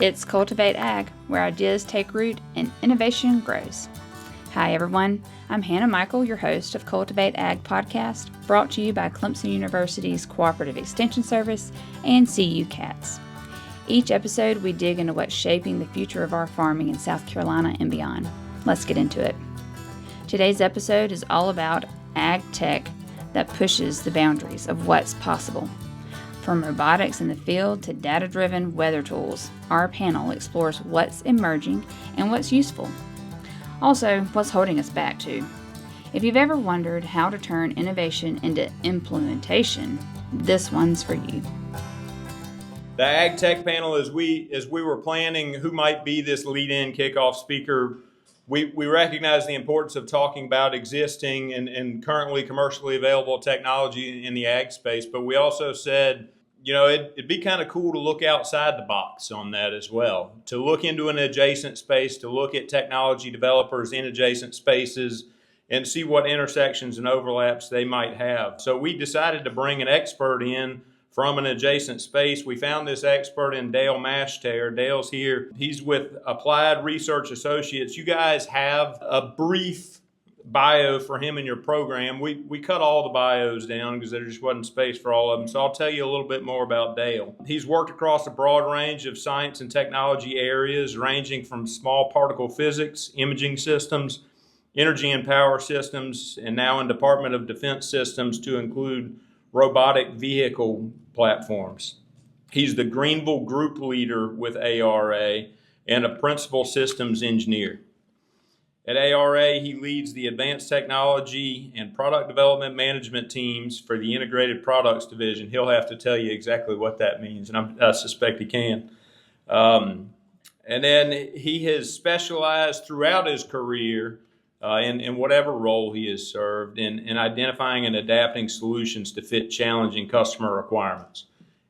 It's Cultivate Ag, where ideas take root and innovation grows. Hi everyone, I'm Hannah Michael, your host of Cultivate Ag podcast, brought to you by Clemson University's Cooperative Extension Service and CU CATS. Each episode we dig into what's shaping the future of our farming in South Carolina and beyond. Let's get into it. Today's episode is all about ag tech that pushes the boundaries of what's possible. From robotics in the field to data-driven weather tools, our panel explores what's emerging and what's useful. Also, what's holding us back too. If you've ever wondered how to turn innovation into implementation, this one's for you. The Ag Tech panel, as we were planning who might be this lead-in kickoff speaker, we recognize the importance of talking about existing and currently commercially available technology in the ag space, but we also said, it'd be kind of cool to look outside the box on that as well, to look into an adjacent space, to look at technology developers in adjacent spaces and see what intersections and overlaps they might have. So we decided to bring an expert in from an adjacent space. We found this expert in Dale Mashtair. Dale's here. He's with Applied Research Associates. You guys have a brief bio for him in your program. We cut all the bios down because there just wasn't space for all of them. So I'll tell you a little bit more about Dale. He's worked across a broad range of science and technology areas, ranging from small particle physics, imaging systems, energy and power systems, and now in Department of Defense systems to include robotic vehicle platforms. He's the Greenville group leader with ARA and a principal systems engineer. At ARA, he leads the advanced technology and product development management teams for the integrated products division. He'll have to tell you exactly what that means, and I suspect he can. And then he has specialized throughout his career in whatever role he has served in identifying and adapting solutions to fit challenging customer requirements.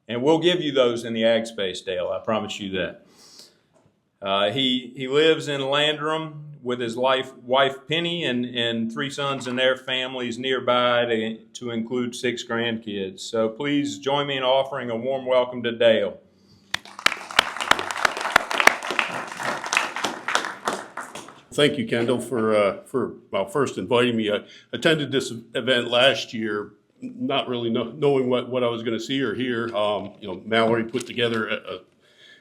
And we'll give you those in the ag space, Dale. I promise you that. He lives in Landrum with his wife Penny and three sons and their families nearby to include 6 grandkids. So please join me in offering a warm welcome to Dale. Thank you, Kendall, for first inviting me. I attended this event last year, not really knowing what I was going to see or hear. Mallory put together a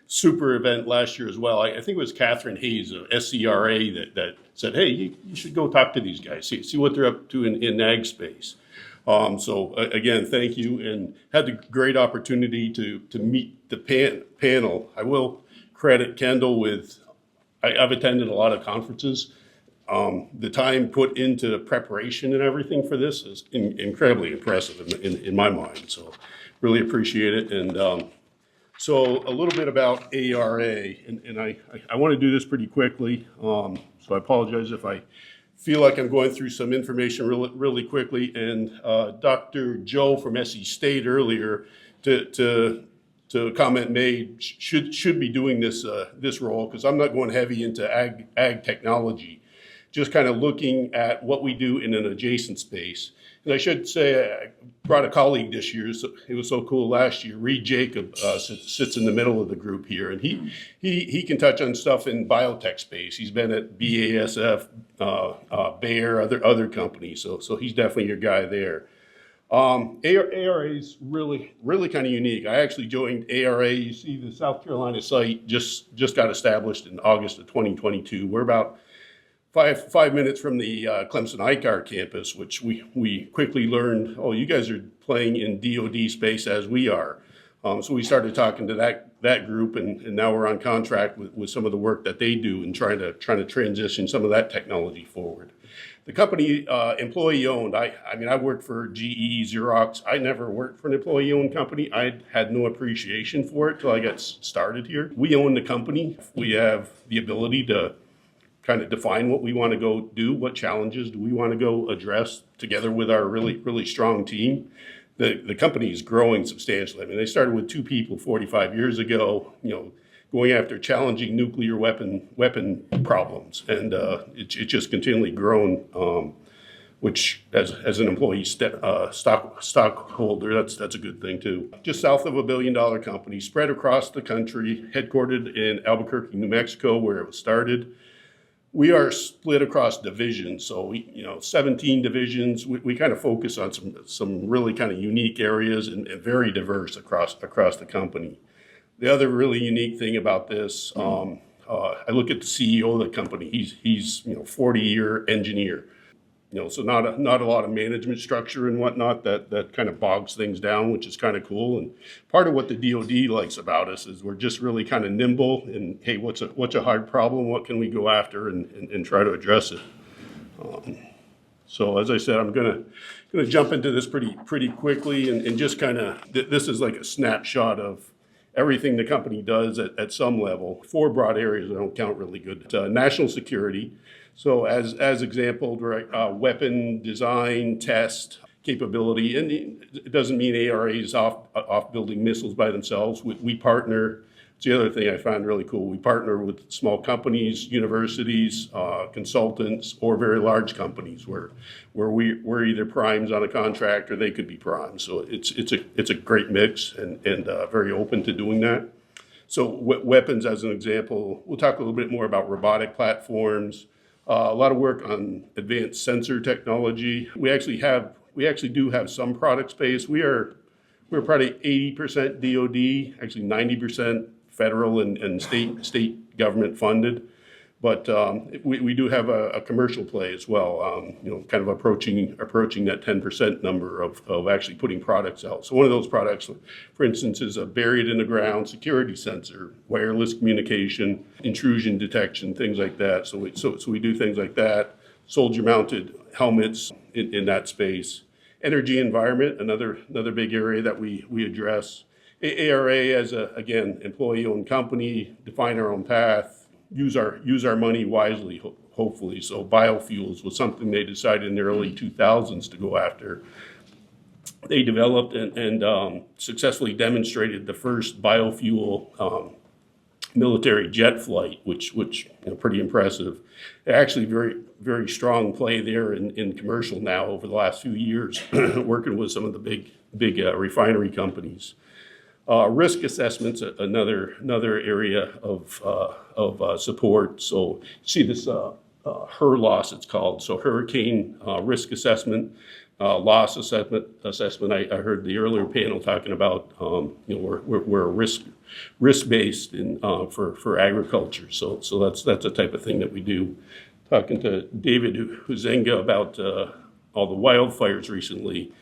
super event last year as well. I think it was Catherine Hayes of SCRA that said, hey, you should go talk to these guys, see what they're up to in ag space. So again, thank you, and had the great opportunity to meet the panel. I will credit Kendall with, I've attended a lot of conferences. The time put into preparation and everything for this is incredibly impressive in my mind. So really appreciate it. And so a little bit about ARA, and I want to do this pretty quickly. So I apologize if I feel like I'm going through some information really quickly. And Dr. Joe from SE State earlier to comment made should be doing this role, because I'm not going heavy into ag technology, just kind of looking at what we do in an adjacent space. And I should say I brought a colleague this year. So it was so cool last year. Reed Jacob sits in the middle of the group here, and he can touch on stuff in biotech space. He's been at BASF, Bayer, other companies. So he's definitely your guy there. ARA is really kind of unique. I actually joined ARA. You see the South Carolina site just got established in August of 2022. We're about five minutes from the Clemson ICAR campus, which we quickly learned, you guys are playing in DoD space as we are. So we started talking to that group, and now we're on contract with some of the work that they do and trying to transition some of that technology forward. The company, employee owned. I worked for GE, Xerox. I never worked for an employee owned company. I had no appreciation for it till I got started here. We own the company. We have the ability to kind of define what we want to go do, what challenges do we want to go address together with our really strong team. The company is growing substantially. I mean, they started with 2 people 45 years ago, going after challenging nuclear weapon problems, and it's just continually grown which as an employee stockholder, that's a good thing too. Just south of $1 billion company, spread across the country, headquartered in Albuquerque, New Mexico, where it was started. We are split across divisions, so 17 divisions. We kind of focus on some really kind of unique areas and very diverse across the company. The other really unique thing about this, I look at the CEO of the company. He's 40-year engineer. So not a lot of management structure and whatnot that kind of bogs things down, which is kind of cool. And part of what the DoD likes about us is we're just really kind of nimble and, hey, what's a hard problem? What can we go after and try to address it? So as I said, I'm gonna jump into this pretty quickly and just kind of, this is like a snapshot of everything the company does at some level. 4 broad areas I don't count really good. National security. So as exampled, right, weapon design, test, capability, and it doesn't mean ARA is off building missiles by themselves. We partner. It's the other thing I find really cool. We partner with small companies, universities, consultants, or very large companies where we're either primes on a contract or they could be primes. So it's a great mix and very open to doing that. So weapons, as an example, we'll talk a little bit more about robotic platforms. A lot of work on advanced sensor technology. We actually do have some product space. We're probably 80% DoD, actually 90% federal and state government funded. But we do have a commercial play as well, kind of approaching that 10% number of actually putting products out. So one of those products, for instance, is a buried in the ground security sensor, wireless communication, intrusion detection, things like that. So we do things like that. Soldier mounted helmets in that space. Energy environment, another big area that we address. ARA as again, employee-owned company, define our own path. Use our money wisely, hopefully. So biofuels was something they decided in the early 2000s to go after. They developed and successfully demonstrated the first biofuel military jet flight, which pretty impressive. Actually, very very strong play there in commercial now over the last few years, working with some of the big refinery companies. Risk assessments, another area of support. So you see this HER loss, it's called. So hurricane risk assessment, loss assessment. I heard the earlier panel talking about we're risk based for agriculture. So that's the type of thing that we do. Talking to David Huizenga about all the wildfires recently.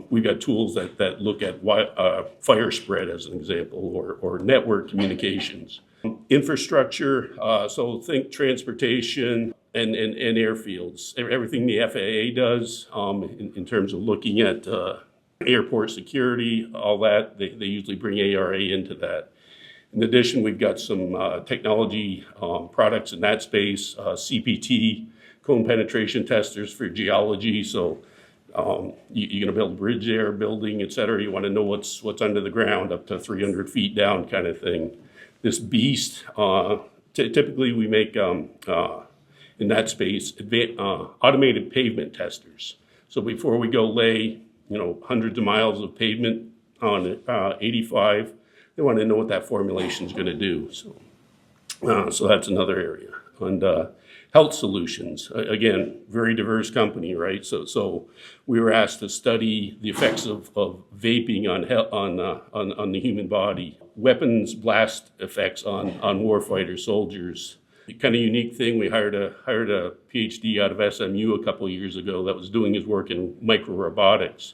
We've got tools that look at fire spread as an example, or network communications. Infrastructure, so think transportation and airfields. Everything the FAA does in terms of looking at airport security, all that, they usually bring ARA into that. In addition, we've got some technology products in that space, CPT, cone penetration testers for geology. So you're going to build a bridge there, building, et cetera. You want to know what's under the ground up to 300 feet down kind of thing. This beast, typically we make in that space automated pavement testers. So before we go lay hundreds of miles of pavement on 85, they want to know what that formulation is going to do. So that's another area. And health solutions, again, very diverse company, right? So we were asked to study the effects of vaping on the human body, weapons blast effects on warfighter soldiers. Kind of unique thing. We hired a PhD out of SMU a couple of years ago that was doing his work in micro robotics.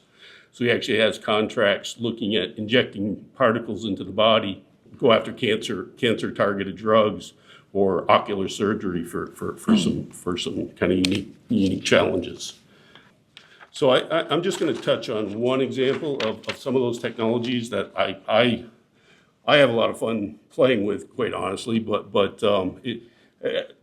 So he actually has contracts looking at injecting particles into the body, go after cancer targeted drugs, or ocular surgery for some kind of unique challenges. So I'm just going to touch on one example of some of those technologies that I have a lot of fun playing with, quite honestly. But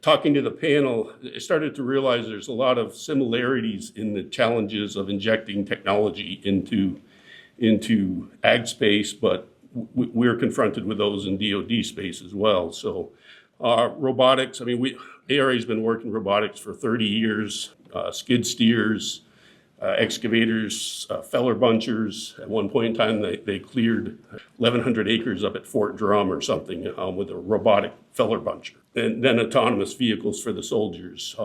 talking to the panel, I started to realize there's a lot of similarities in the challenges of injecting technology into ag space, but we're confronted with those in DoD space as well. So robotics, I mean, ARA's been working robotics for 30 years, skid steers, excavators, feller bunchers. At one point in time, they cleared 1,100 acres up at Fort Drum or something with a robotic feller buncher. And then autonomous vehicles for the soldiers.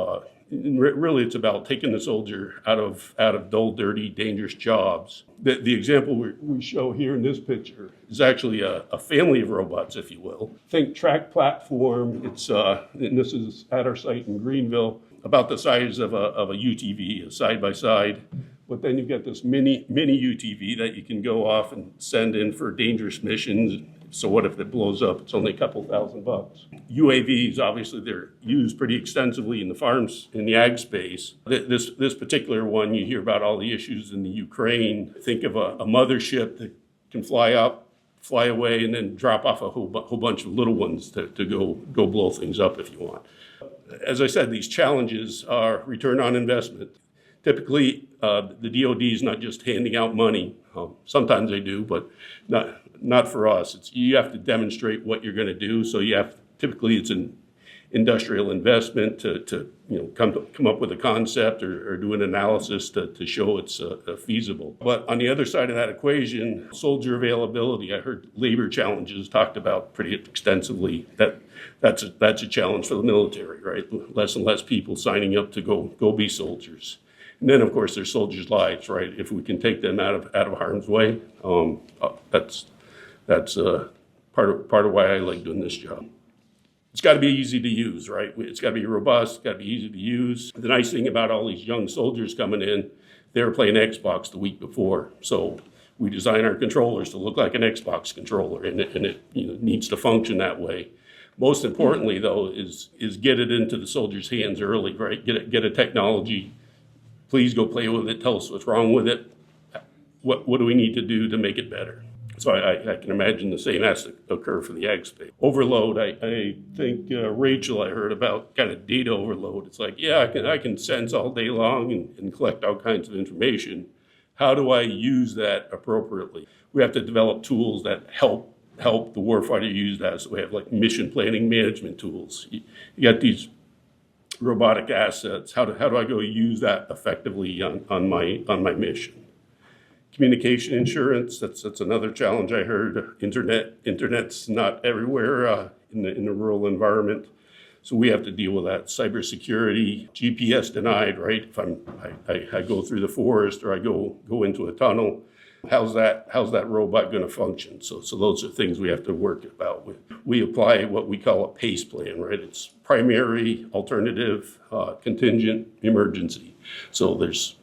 Really, it's about taking the soldier out of dull, dirty, dangerous jobs. The example we show here in this picture is actually a family of robots, if you will. Think track platform. It's and this is at our site in Greenville, about the size of a UTV, a side by side. But then you've got this mini UTV that you can go off and send in for dangerous missions. So what if it blows up? It's only a couple $1,000. UAVs, obviously, they're used pretty extensively in the farms, in the ag space. This particular one, you hear about all the issues in the Ukraine. Think of a mothership that can fly up, fly away, and then drop off a whole bunch of little ones to go blow things up if you want. As I said, these challenges are return on investment. Typically, the DoD is not just handing out money. Sometimes they do, but not for us. You have to demonstrate what you're going to do. So typically it's an industrial investment to come up with a concept or do an analysis to show it's feasible. But on the other side of that equation, soldier availability, I heard labor challenges talked about pretty extensively. That's a challenge for the military, right? Less and less people signing up to go be soldiers. And then, of course, there's soldiers' lives, right? If we can take them out of harm's way, that's part of why I like doing this job. It's got to be easy to use, right? It's got to be robust. It's got to be easy to use. The nice thing about all these young soldiers coming in, they were playing Xbox the week before, so we design our controllers to look like an Xbox controller, and it needs to function that way. Most importantly, though, is get it into the soldiers' hands early, right? Get a technology. Please go play with it. Tell us what's wrong with it. What do we need to do to make it better? So I can imagine the same has to occur for the ag space. Overload, I think Rachel, I heard about kind of data overload. It's like, yeah, I can sense all day long and collect all kinds of information. How do I use that appropriately? We have to develop tools that help the warfighter use that. So we have like mission planning management tools. You got these robotic assets. How do I go use that effectively on my mission? Communication insurance, that's another challenge I heard. Internet's not everywhere in the rural environment, so we have to deal with that. Cybersecurity, GPS denied, right? If I go through the forest or I go into a tunnel, how's that robot going to function? So those are things we have to work about. We apply what we call a PACE plan, right? It's primary, alternative, contingent, emergency. So there's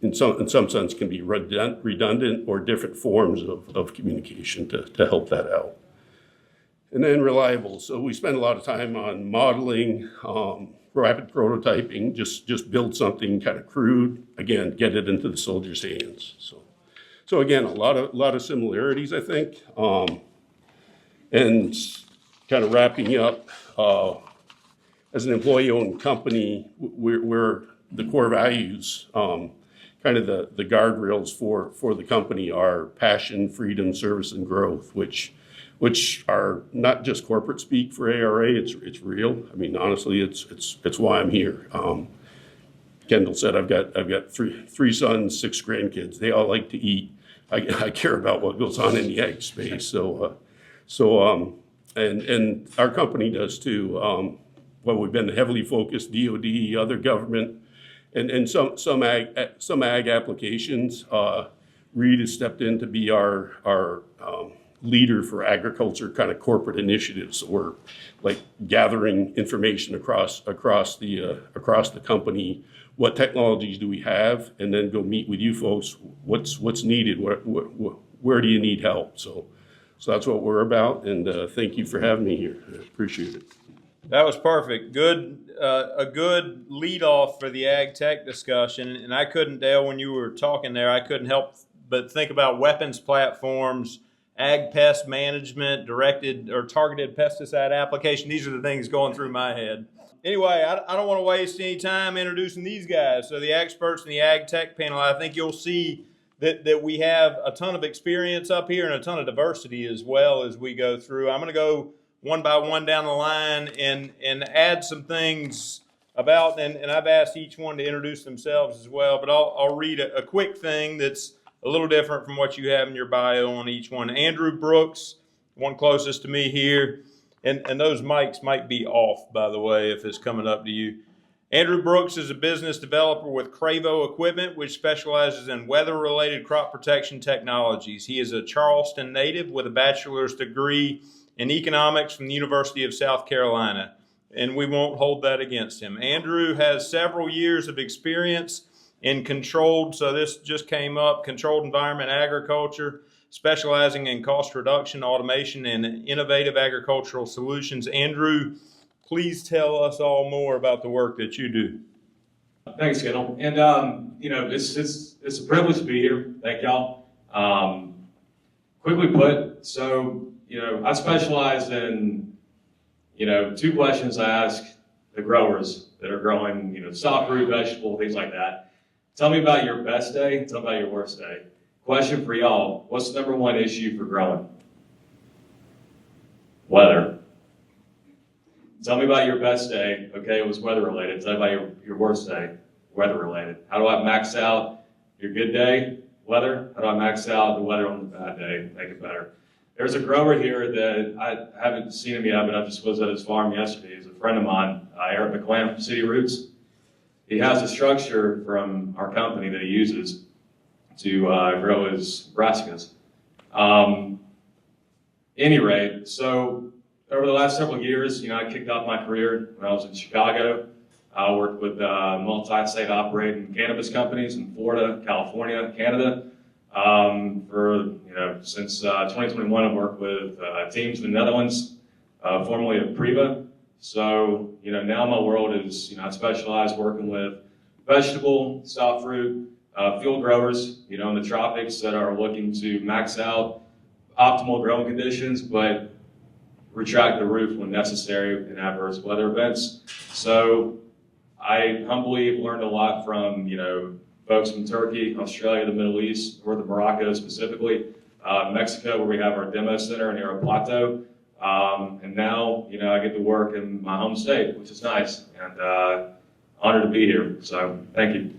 in some sense can be redundant or different forms of communication to help that out. And then reliable. So we spend a lot of time on modeling, rapid prototyping, just build something kind of crude, again, get it into the soldiers' hands. So again, a lot of similarities, I think. And kind of wrapping up, as an employee-owned company, we're the core values, kind of the guardrails for the company are passion, freedom, service, and growth, which are not just corporate speak for ARA. It's real. I mean, honestly, it's why I'm here. Kendall said I've got three sons, 6 grandkids. They all like to eat. I care about what goes on in the ag space. And our company does too. We've been heavily focused, DoD, other government. And some ag applications, Reed has stepped in to be our leader for agriculture kind of corporate initiatives. So we're like gathering information across the company. What technologies do we have, and then go meet with you folks. What's needed? Where do you need help? So that's what we're about. And thank you for having me here. I appreciate it. That was perfect. A good lead off for the ag tech discussion. And I couldn't, Dale, when you were talking there, I couldn't help but think about weapons platforms, ag pest management, directed or targeted pesticide application. These are the things going through my head. Anyway, I don't want to waste any time introducing these guys. So the experts in the ag tech panel, I think you'll see that we have a ton of experience up here and a ton of diversity as well as we go through. I'm going to go one by one down the line and add some things about, and I've asked each one to introduce themselves as well, but I'll read a quick thing that's a little different from what you have in your bio on each one. Andrew Brooks, one closest to me here, and those mics might be off, by the way, if it's coming up to you. Andrew Brooks is a business developer with Cravo Equipment, which specializes in weather-related crop protection technologies. He is a Charleston native with a bachelor's degree in economics from the University of South Carolina, and we won't hold that against him. Andrew has several years of experience in controlled, so this just came up, controlled environment agriculture, specializing in cost reduction, automation, and innovative agricultural solutions. Andrew, please tell us all more about the work that you do. Thanks, Kendall. And it's a privilege to be here. Thank y'all. Quickly put, so I specialize in two questions I ask the growers that are growing soft fruit, vegetable, things like that. Tell me about your best day. Tell me about your worst day. Question for y'all: what's the number one issue for growing? Weather. Tell me about your best day. Okay, it was weather related. Tell me about your worst day, weather related. How do I max out your good day, weather? How do I max out the weather on the bad day, make it better? There's a grower here that I haven't seen him yet, but I just was at his farm yesterday. He's a friend of mine, Eric McClam from City Roots. He has a structure from our company that he uses to grow his brassicas. Any rate, so over the last several years, I kicked off my career when I was in Chicago. I worked with multi-state operating cannabis companies in Florida, California, Canada. Since 2021, I've worked with teams in the Netherlands, formerly at Priva. So, now my world is, I specialize working with vegetable, soft fruit, field growers, in the tropics that are looking to max out optimal growing conditions, but retract the roof when necessary in adverse weather events. So I humbly have learned a lot from, folks from Turkey, Australia, the Middle East, north of Morocco specifically, Mexico, where we have our demo center near Plateau. And now, I get to work in my home state, which is nice, and honored to be here. So thank you.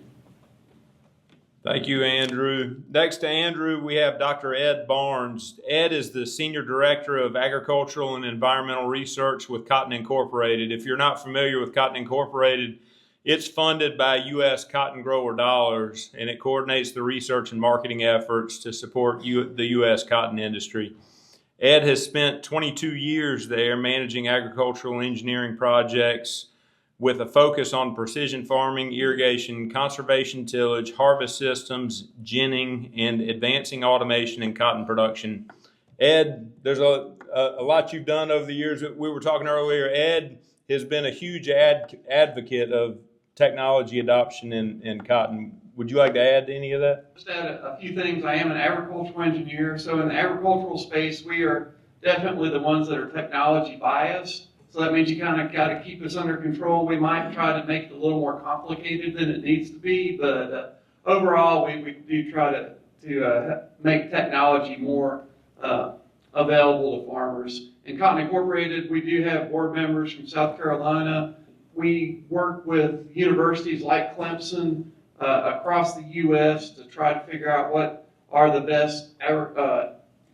Thank you, Andrew. Next to Andrew, we have Dr. Ed Barnes. Ed is the Senior Director of Agricultural and Environmental Research with Cotton Incorporated. If you're not familiar with Cotton Incorporated, it's funded by U.S. cotton grower dollars, and it coordinates the research and marketing efforts to support the U.S. cotton industry. Ed has spent 22 years there managing agricultural engineering projects with a focus on precision farming, irrigation, conservation tillage, harvest systems, ginning, and advancing automation in cotton production. Ed, there's a lot you've done over the years. We were talking earlier, Ed has been a huge advocate of technology adoption in cotton. Would you like to add any of that? Just add a few things. I am an agricultural engineer, so in the agricultural space, we are definitely the ones that are technology biased. So that means you kind of got to keep us under control. We might try to make it a little more complicated than it needs to be, but overall, we do try to make technology more available to farmers. In Cotton Incorporated, we do have board members from South Carolina. We work with universities like Clemson across the U.S. to try to figure out what are the best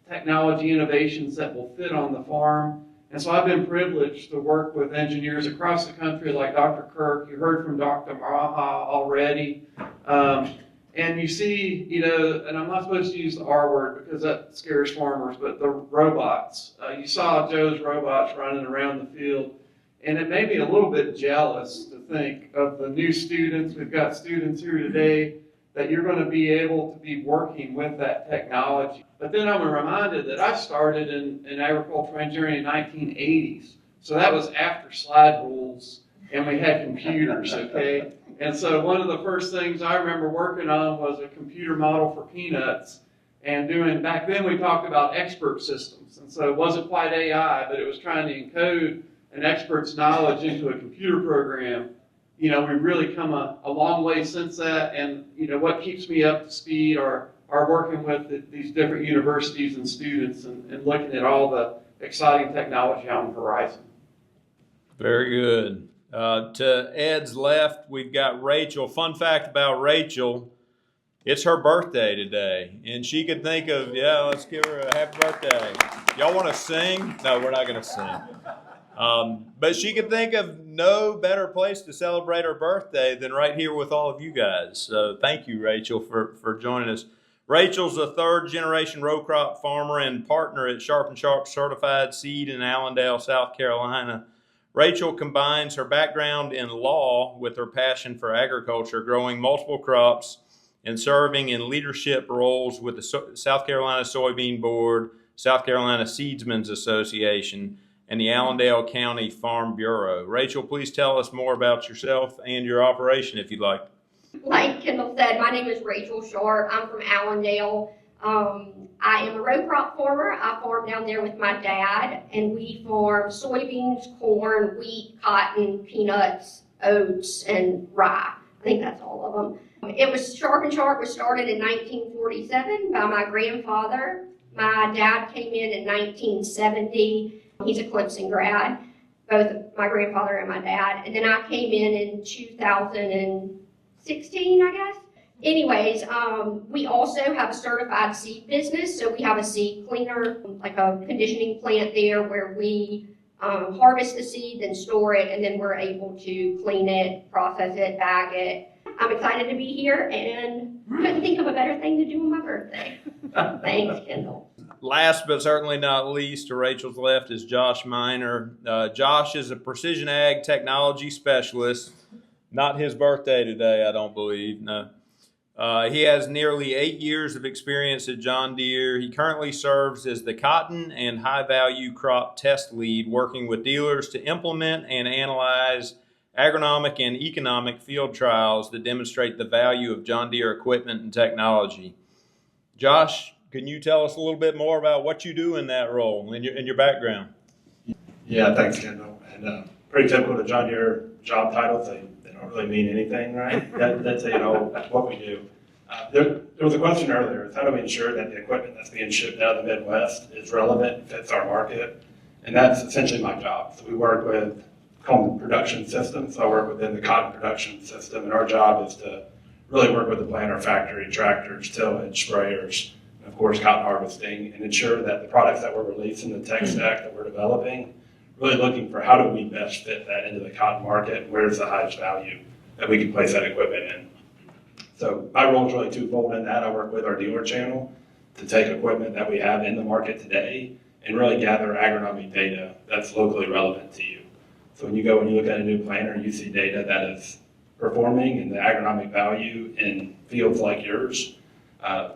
technology innovations that will fit on the farm. And so I've been privileged to work with engineers across the country like Dr. Kirk. You heard from Dr. Maraha already. And you see, and I'm not supposed to use the R word because that scares farmers, but the robots. You saw Joe's robots running around the field. And it made me a little bit jealous to think of the new students. We've got students here today that you're going to be able to be working with that technology. But then I'm reminded that I started in agricultural engineering in the 1980s. So that was after slide rules and we had computers, okay? And so one of the first things I remember working on was a computer model for peanuts and back then we talked about expert systems. And so it wasn't quite AI, but it was trying to encode an expert's knowledge into a computer program. We've really come a long way since that, and what keeps me up to speed are working with these different universities and students and looking at all the exciting technology on the horizon. Very good. To Ed's left, we've got Rachel. Fun fact about Rachel, it's her birthday today, and she could think of, yeah, let's give her a happy birthday. Y'all want to sing? No, we're not going to sing. But she could think of no better place to celebrate her birthday than right here with all of you guys. So thank you, Rachel, for joining us. Rachel's a third-generation row crop farmer and partner at Sharp & Sharp Certified Seed in Allendale, South Carolina. Rachel combines her background in law with her passion for agriculture, growing multiple crops and serving in leadership roles with the South Carolina Soybean Board, South Carolina Seedsmen's Association, and the Allendale County Farm Bureau. Rachel, please tell us more about yourself and your operation, if you'd like. Like Kendall said, my name is Rachel Sharp. I'm from Allendale. I am a row crop farmer. I farm down there with my dad, and we farm soybeans, corn, wheat, cotton, peanuts, oats, and rye. I think that's all of them. It was Sharp & Sharp was started in 1947 by my grandfather. My dad came in 1970. He's a Clemson grad, both my grandfather and my dad. And then I came in 2016, I guess. Anyways, we also have a certified seed business. So we have a seed cleaner, like a conditioning plant there where we harvest the seed, then store it, and then we're able to clean it, process it, bag it. I'm excited to be here and couldn't think of a better thing to do on my birthday. Thanks, Kendall. Last but certainly not least, to Rachel's left is Josh Miner. Josh is a precision ag technology specialist. Not his birthday today, I don't believe. No. He has nearly 8 years of experience at John Deere. He currently serves as the cotton and high-value crop test lead, working with dealers to implement and analyze agronomic and economic field trials that demonstrate the value of John Deere equipment and technology. Josh, can you tell us a little bit more about what you do in that role and your background? Yeah, thanks, Kendall. And pretty typical to John Deere job titles. They don't really mean anything, right? That's what we do. There was a question earlier: is how do we ensure that the equipment that's being shipped out of the Midwest is relevant, fits our market? And that's essentially my job. So we work with called production systems. So I work within the cotton production system, and our job is to really work with the planter factory, tractors, tillage, sprayers, and of course cotton harvesting, and ensure that the products that we're releasing, the tech stack that we're developing, really looking for how do we best fit that into the cotton market, and where's the highest value that we can place that equipment in. So my role is really twofold in that. I work with our dealer channel to take equipment that we have in the market today and really gather agronomic data that's locally relevant to you. So when you go and you look at a new planter, you see data that is performing and the agronomic value in fields like yours.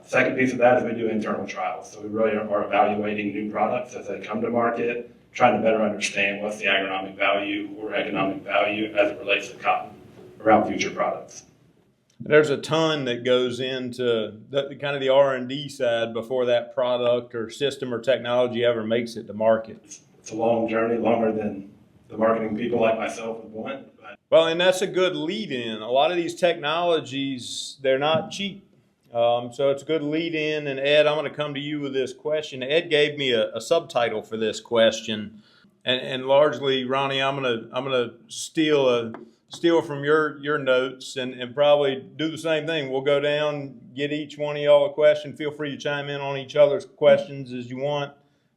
Second piece of that is we do internal trials. So we really are evaluating new products as they come to market, trying to better understand what's the agronomic value or economic value as it relates to cotton around future products. There's a ton that goes into kind of the R&D side before that product or system or technology ever makes it to market. It's a long journey, longer than the marketing people like myself would want. Well, and that's a good lead in. A lot of these technologies, they're not cheap. So it's a good lead in. And Ed, I'm going to come to you with this question. Ed gave me a subtitle for this question. And largely, Ronnie, I'm gonna steal from your notes and probably do the same thing. We'll go down, get each one of y'all a question. Feel free to chime in on each other's questions as you want.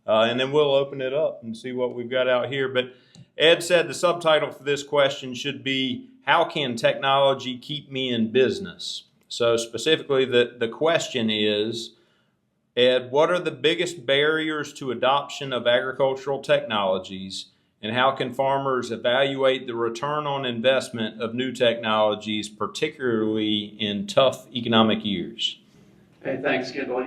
And then we'll open it up and see what we've got out here. But Ed said the subtitle for this question should be, how can technology keep me in business? So specifically, the question is, Ed, what are the biggest barriers to adoption of agricultural technologies, and how can farmers evaluate the return on investment of new technologies, particularly in tough economic years? Hey, thanks, Kendall.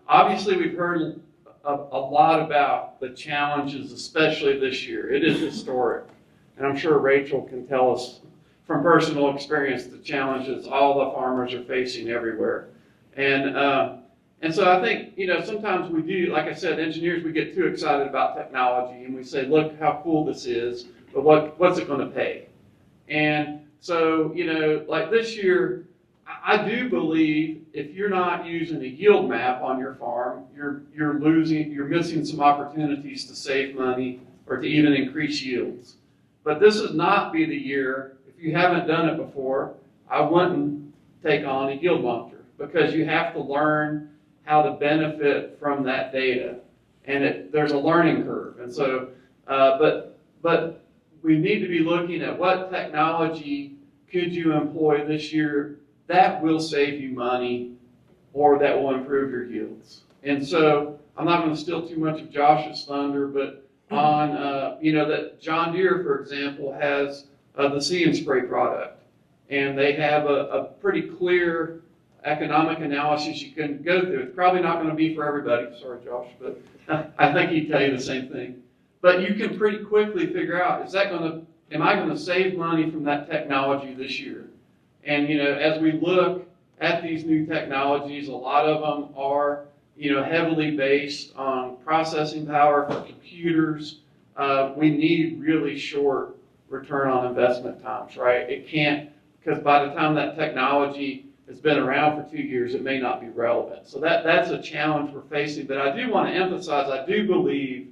Obviously we've heard a lot about the challenges, especially this year. It is historic. And I'm sure Rachel can tell us from personal experience the challenges all the farmers are facing everywhere. And so I think, sometimes we do, like I said, engineers, we get too excited about technology and we say, look how cool this is, but what's it going to pay? And so, like this year, I do believe if you're not using a yield map on your farm, you're missing some opportunities to save money or to even increase yields. But this would not be the year, if you haven't done it before, I wouldn't take on a yield monitor, because you have to learn how to benefit from that data. And there's a learning curve. And so, but we need to be looking at what technology could you employ this year that will save you money or that will improve your yields. And so I'm not going to steal too much of Josh's thunder, but on, that John Deere, for example, has the See and Spray product. And they have a pretty clear economic analysis you can go through. It's probably not going to be for everybody. Sorry, Josh, but I think he'd tell you the same thing. But you can pretty quickly figure out, am I going to save money from that technology this year? And, as we look at these new technologies, a lot of them are, heavily based on processing power for computers. We need really short return on investment times, right? It can't, because by the time that technology has been around for 2 years, it may not be relevant. So that's a challenge we're facing. But I do want to emphasize, I do believe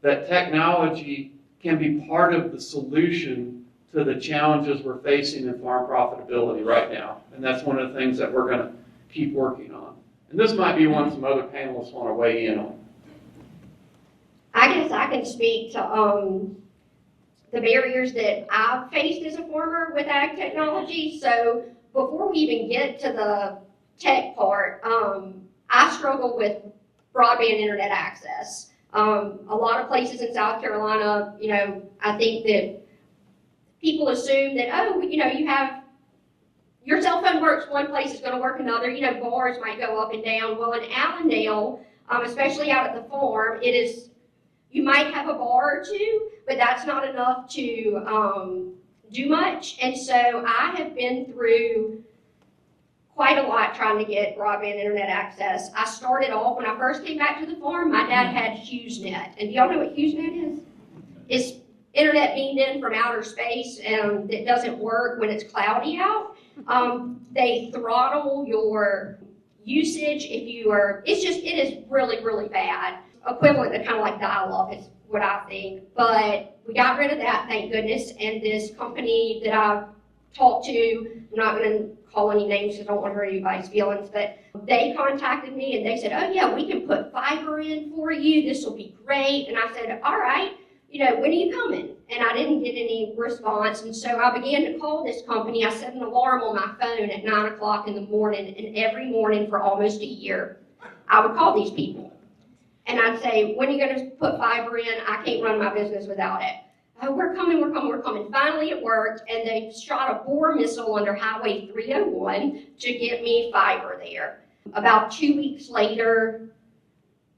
that technology can be part of the solution to the challenges we're facing in farm profitability right now. And that's one of the things that we're going to keep working on. And this might be one some other panelists want to weigh in on. I guess I can speak to the barriers that I've faced as a farmer with ag technology. So before we even get to the tech part, I struggle with broadband internet access. A lot of places in South Carolina, I think that people assume that, you have your cell phone works one place, it's going to work another. Bars might go up and down. Well, in Allendale, especially out at the farm, you might have a bar or two, but that's not enough to do much. And so I have been through quite a lot trying to get broadband internet access. I started off, when I first came back to the farm, my dad had HughesNet. And do y'all know what HughesNet is? It's internet beamed in from outer space and it doesn't work when it's cloudy out. They throttle your usage if it is really, really bad. Equivalent to kind of like dial-up is what I think. But we got rid of that, thank goodness. And this company that I've talked to, I'm not going to call any names because I don't want to hurt anybody's feelings, but they contacted me and they said, oh yeah, we can put fiber in for you. This will be great. And I said, all right, when are you coming? And I didn't get any response. And so I began to call this company. I set an alarm on my phone at 9 o'clock in the morning. And every morning for almost a year, I would call these people. And I'd say, when are you going to put fiber in? I can't run my business without it. Oh, we're coming. Finally it worked. And they shot a Bohr missile under Highway 301 to get me fiber there. About 2 weeks later,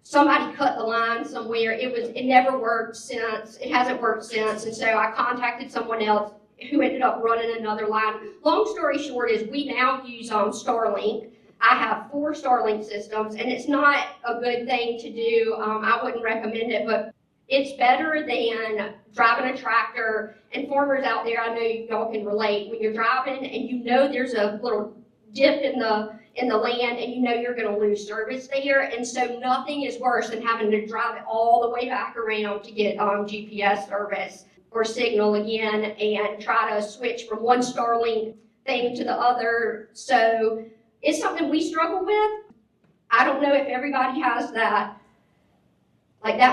somebody cut the line somewhere. It never worked since. It hasn't worked since. And so I contacted someone else who ended up running another line. Long story short is we now use Starlink. I have 4 Starlink systems, and it's not a good thing to do. I wouldn't recommend it, but it's better than driving a tractor. And farmers out there, I know y'all can relate. When you're driving and there's a little dip in the land and you're going to lose service there. And so nothing is worse than having to drive it all the way back around to get GPS service or signal again and try to switch from one Starlink thing to the other. So it's something we struggle with. I don't know if everybody has that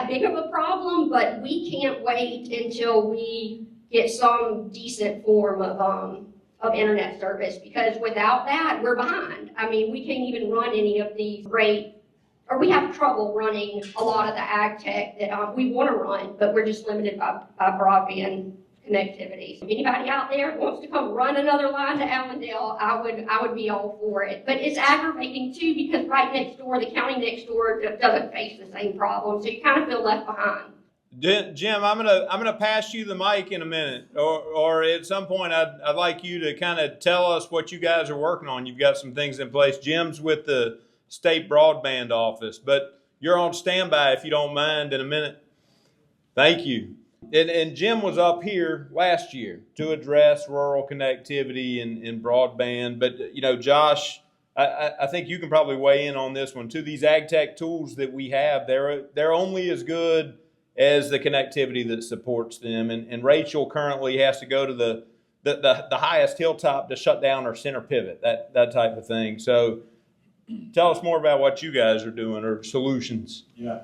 big of a problem, but we can't wait until we get some decent form of internet service, because without that, we're behind. I mean, we can't even run any of these we have trouble running a lot of the ag tech that we want to run, but we're just limited by broadband connectivity. If anybody out there wants to come run another line to Allendale, I would be all for it. But it's aggravating too, because right next door, the county next door doesn't face the same problem, so you kind of feel left behind. Jim, I'm gonna pass you the mic in a minute, or at some point I'd like you to kind of tell us what you guys are working on. You've got some things in place. Jim's with the state broadband office, but you're on standby if you don't mind in a minute. Thank you. And Jim was up here last year to address rural connectivity and broadband. But, Josh, I think you can probably weigh in on this one too. These ag tech tools that we have, they're only as good as the connectivity that supports them. And Rachel currently has to go to the highest hilltop to shut down our center pivot, that type of thing. So tell us more about what you guys are doing or solutions. Yeah,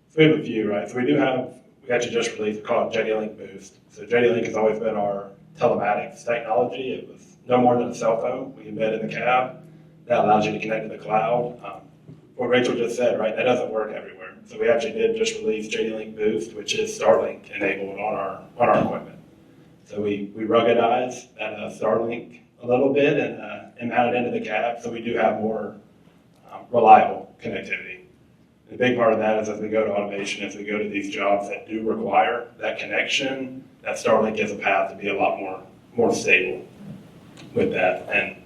so we have a few, right? So we actually just released, we call it JD-Link Boost. So JD-Link has always been our telematics technology. It was no more than a cell phone we embed in the cab. That allows you to connect to the cloud. What Rachel just said, right, that doesn't work everywhere. So we actually did just release JD-Link Boost, which is Starlink enabled on our equipment. So we ruggedize that Starlink a little bit and mount it into the cab, so we do have more reliable connectivity. The big part of that is as we go to automation, as we go to these jobs that do require that connection, that Starlink is a path to be a lot more stable with that. And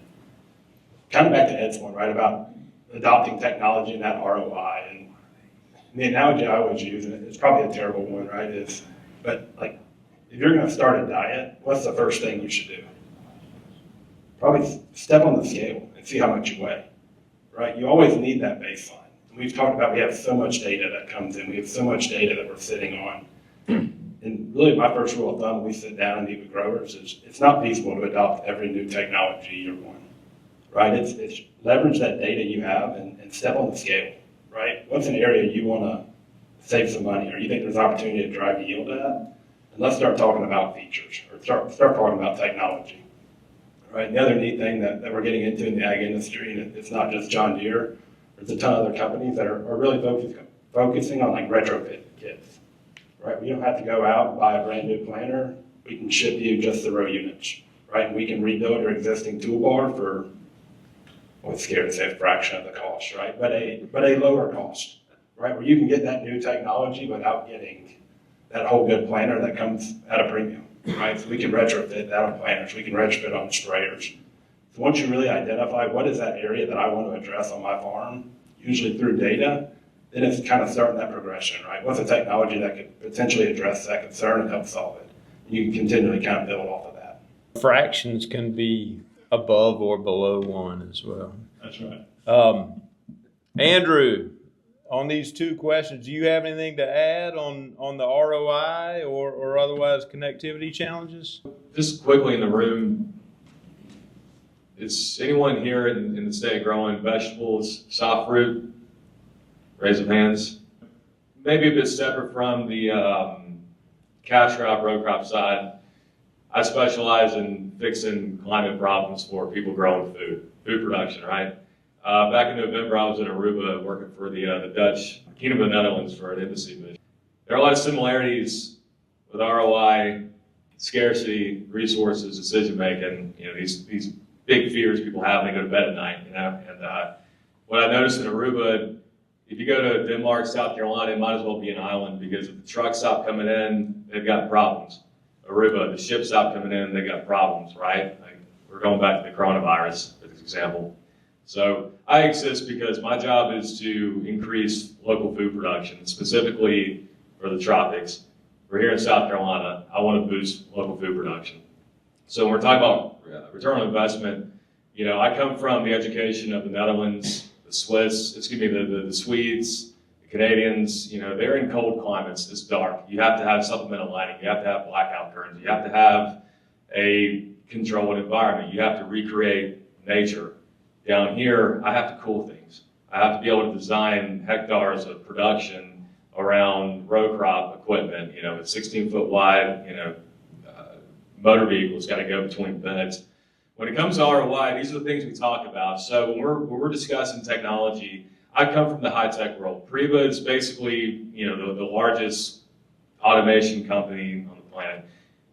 kind of back to Ed's one, right, about adopting technology and that ROI. And the analogy I always use, and it's probably a terrible one, right, but like, if you're going to start a diet, what's the first thing you should do? Probably step on the scale and see how much you weigh, right? You always need that baseline. We've talked about we have so much data that comes in. We have so much data that we're sitting on. And really my first rule of thumb when we sit down and meet with growers is it's not feasible to adopt every new technology year one, right? It's leverage that data you have and step on the scale, right? What's an area you want to save some money or you think there's opportunity to drive yield at? And let's start talking about features or start talking about technology, right? And the other neat thing that we're getting into in the ag industry, and it's not just John Deere, there's a ton of other companies that are really focusing on like retrofit kits, right? We don't have to go out and buy a brand new planter. We can ship you just the row units, right? And we can rebuild your existing toolbar for, well, it's scary to say a fraction of the cost, right? But a lower cost, right? Where you can get that new technology without getting that whole good planter that comes at a premium, right? So we can retrofit that on planters. We can retrofit on sprayers. So once you really identify what is that area that I want to address on my farm, usually through data, then it's kind of starting that progression, right? What's a technology that could potentially address that concern and help solve it? And you can continually kind of build off of that. Fractions can be above or below 1 as well. That's right. Andrew, on these two questions, do you have anything to add on the ROI or otherwise connectivity challenges? Just quickly in the room, is anyone here in the state growing vegetables, soft fruit? Raise of hands. Maybe a bit separate from the cash crop, row crop side. I specialize in fixing climate problems for people growing food production, right? Back in November, I was in Aruba working for the Dutch Kingdom of the Netherlands for an embassy mission. There are a lot of similarities with ROI, scarcity, resources, decision making. These big fears people have when they go to bed at night. And what I noticed in Aruba, if you go to Denmark, South Carolina, it might as well be an island because if the trucks stop coming in, they've got problems. Aruba, the ships stop coming in, they've got problems, right? Like, we're going back to the coronavirus, for example. So I exist because my job is to increase local food production, specifically for the tropics. We're here in South Carolina. I want to boost local food production. So when we're talking about return on investment, I come from the education of the Netherlands, the Swedes, the Canadians. They're in cold climates. It's dark. You have to have supplemental lighting. You have to have blackout curtains. You have to have a controlled environment. You have to recreate nature. Down here, I have to cool things. I have to be able to design hectares of production around row crop equipment. It's 16-foot wide. Motor vehicles got to go between beds. When it comes to ROI, these are the things we talk about. So when we're discussing technology, I come from the high-tech world. Priva is basically, the largest automation company on the planet.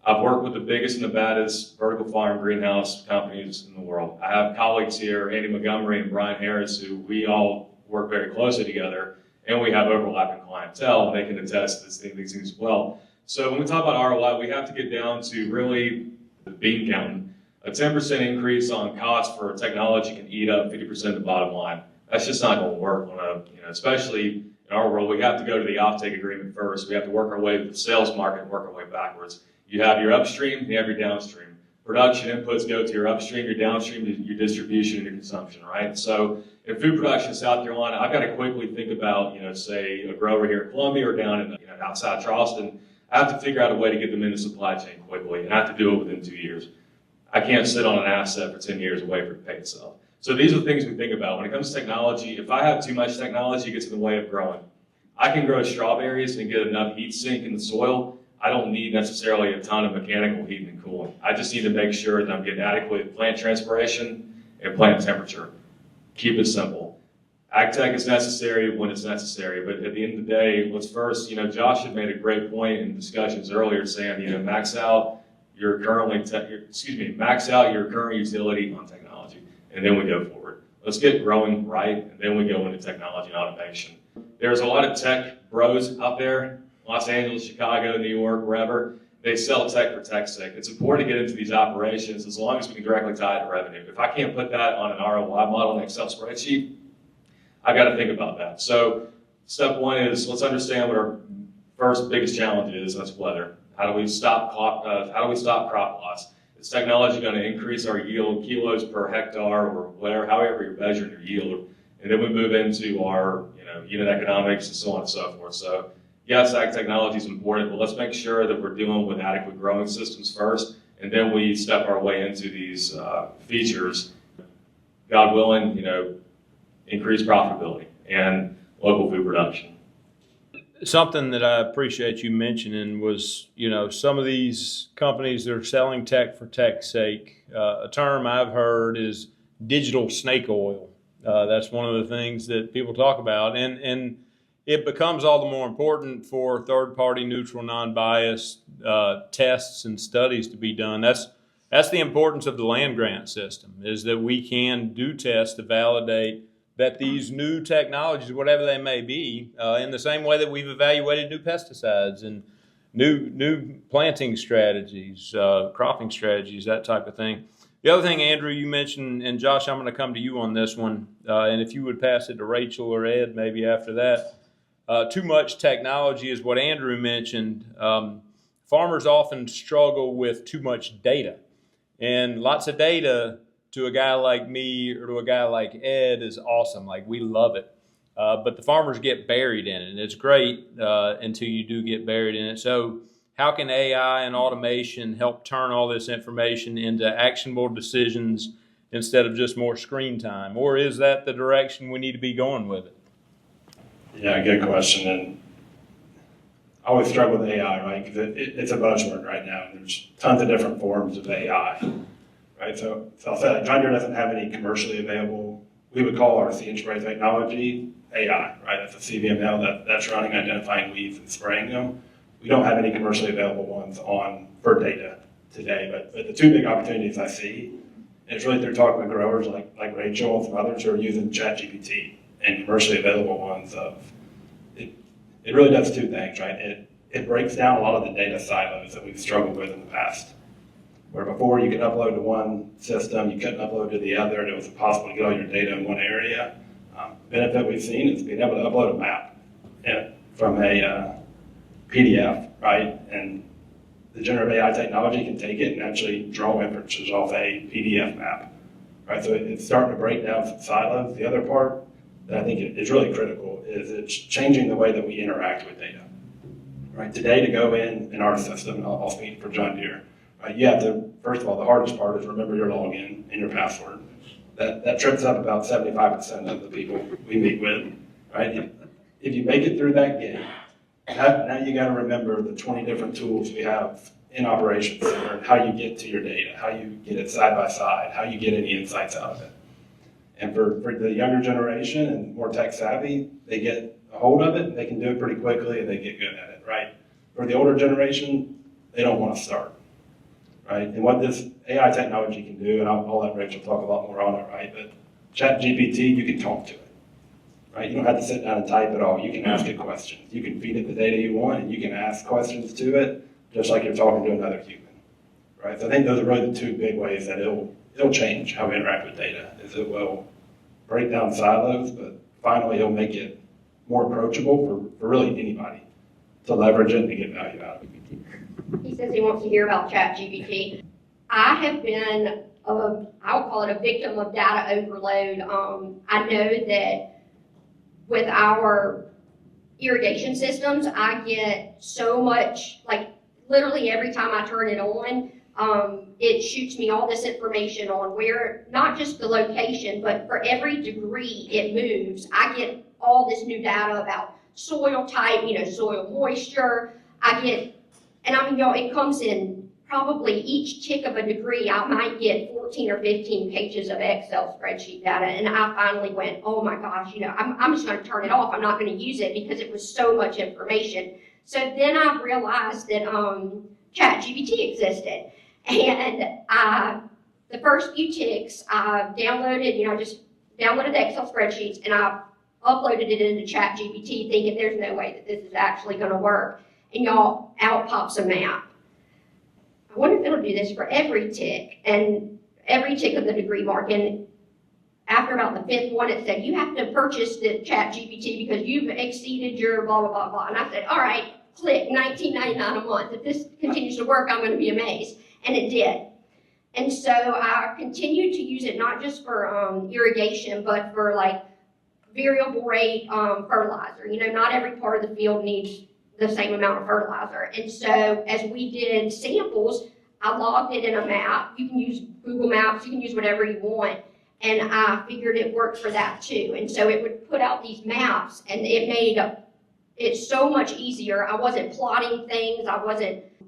I've worked with the biggest and the baddest vertical farm greenhouse companies in the world. I have colleagues here, Andy Montgomery and Brian Harris, who we all work very closely together, and we have overlapping clientele, and they can attest to these things as well. So when we talk about ROI, we have to get down to really the bean counting. A 10% increase on cost for technology can eat up 50% of the bottom line. That's just not going to work on especially In our world, we have to go to the offtake agreement first. We have to work our way to the sales market and work our way backwards. You have your upstream, and you have your downstream. Production inputs go to your upstream, your downstream, your distribution, and your consumption, right? So if food production is South Carolina, I've got to quickly think about, say a grower here in Columbia or down in, outside Charleston. I have to figure out a way to get them into supply chain quickly, and I have to do it within 2 years. I can't sit on an asset for 10 years and wait for it to pay itself. So these are the things we think about. When it comes to technology, if I have too much technology, it gets in the way of growing. I can grow strawberries and get enough heat sink in the soil. I don't need necessarily a ton of mechanical heating and cooling. I just need to make sure that I'm getting adequate plant transpiration and plant temperature. Keep it simple. Ag tech is necessary when it's necessary, but at the end of the day, let's first, Josh had made a great point in discussions earlier saying, max out your max out your current utility on technology, and then we go forward. Let's get growing right, and then we go into technology and automation. There's a lot of tech bros out there, Los Angeles, Chicago, New York, wherever. They sell tech for tech's sake. It's important to get into these operations as long as we can directly tie it to revenue. If I can't put that on an ROI model in an Excel spreadsheet, I got to think about that. So step one is let's understand what our first biggest challenge is. That's weather. How do we stop crop loss? Is technology going to increase our yield, kilos per hectare, or whatever, however you're measuring your yield? And then we move into our unit economics and so on and so forth. So yes, ag technology is important, but let's make sure that we're dealing with adequate growing systems first, and then we step our way into these features. God willing, increase profitability and local food production. Something that I appreciate you mentioning was, some of these companies that are selling tech for tech's sake, a term I've heard is digital snake oil. That's one of the things that people talk about. And it becomes all the more important for third-party, neutral, non-biased tests and studies to be done. That's the importance of the land grant system, is that we can do tests to validate that these new technologies, whatever they may be, in the same way that we've evaluated new pesticides and new planting strategies, cropping strategies, that type of thing. The other thing, Andrew, you mentioned, and Josh, I'm going to come to you on this one, and if you would pass it to Rachel or Ed maybe after that. Too much technology is what Andrew mentioned. Farmers often struggle with too much data, and lots of data to a guy like me or to a guy like Ed is awesome. Like, we love it. But the farmers get buried in it, and it's great until you do get buried in it. So how can AI and automation help turn all this information into actionable decisions instead of just more screen time? Or is that the direction we need to be going with it? Yeah, good question. And I always struggle with AI, right? Because it's a buzzword right now. And there's tons of different forms of AI, right? So I'll say John Deere doesn't have any commercially available. We would call our See and Spray technology AI, right? That's a CVML that's running, identifying weeds and spraying them. We don't have any commercially available ones for data today. But the two big opportunities I see is really they're talking with growers like Rachel and some others who are using ChatGPT and commercially available ones. It really does two things, right? It breaks down a lot of the data silos that we've struggled with in the past. Where before you could upload to one system, you couldn't upload to the other, and it was impossible to get all your data in one area. Benefit we've seen is being able to upload a map from a PDF, right? And the generative AI technology can take it and actually draw inferences off a PDF map, right? So it's starting to break down some silos. The other part that I think is really critical is it's changing the way that we interact with data, right? Today, to go in our system, and I'll speak for John Deere, right? You have to, first of all, the hardest part is remember your login and your password. That trips up about 75% of the people we meet with, right? If you make it through that gate, now you got to remember the 20 different tools we have in Operations Center and how you get to your data, how you get it side by side, how you get any insights out of it. And for the younger generation and more tech savvy, they get a hold of it and they can do it pretty quickly and they get good at it, right? For the older generation, they don't want to start, right? And what this AI technology can do, and I'll let Rachel talk a lot more on it, right? But ChatGPT, you can talk to it, right? You don't have to sit down and type it all. You can ask it questions. You can feed it the data you want and you can ask questions to it just like you're talking to another human, right? So I think those are really the two big ways that it'll change how we interact with data, is it will break down silos, but finally it'll make it more approachable for really anybody to leverage it and get value out of it. He says he wants to hear about ChatGPT. I have been, I'll call it a victim of data overload. I know that with our irrigation systems, I get so much, like literally every time I turn it on, it shoots me all this information on where, not just the location, but for every degree it moves, I get all this new data about soil type, soil moisture. And I mean, y'all, it comes in probably each tick of a degree, I might get 14 or 15 pages of Excel spreadsheet data. And I finally went, oh my gosh, I'm just going to turn it off. I'm not going to use it because it was so much information. So then I realized that ChatGPT existed. And the first few ticks, I downloaded, just downloaded the Excel spreadsheets, and I uploaded it into ChatGPT thinking there's no way that this is actually going to work. And y'all, out pops a map. I wonder if it'll do this for every tick, and every tick of the degree mark. And after about the fifth one, it said, you have to purchase the ChatGPT because you've exceeded your blah, blah, blah, blah. And I said, all right, click, $19.99 a month. If this continues to work, I'm going to be amazed. And it did. And so I continued to use it not just for irrigation, but for like variable rate fertilizer. Not every part of the field needs the same amount of fertilizer. And so as we did samples, I logged it in a map. You can use Google Maps, you can use whatever you want. And I figured it worked for that too. And so it would put out these maps, and it made it so much easier. I wasn't plotting things.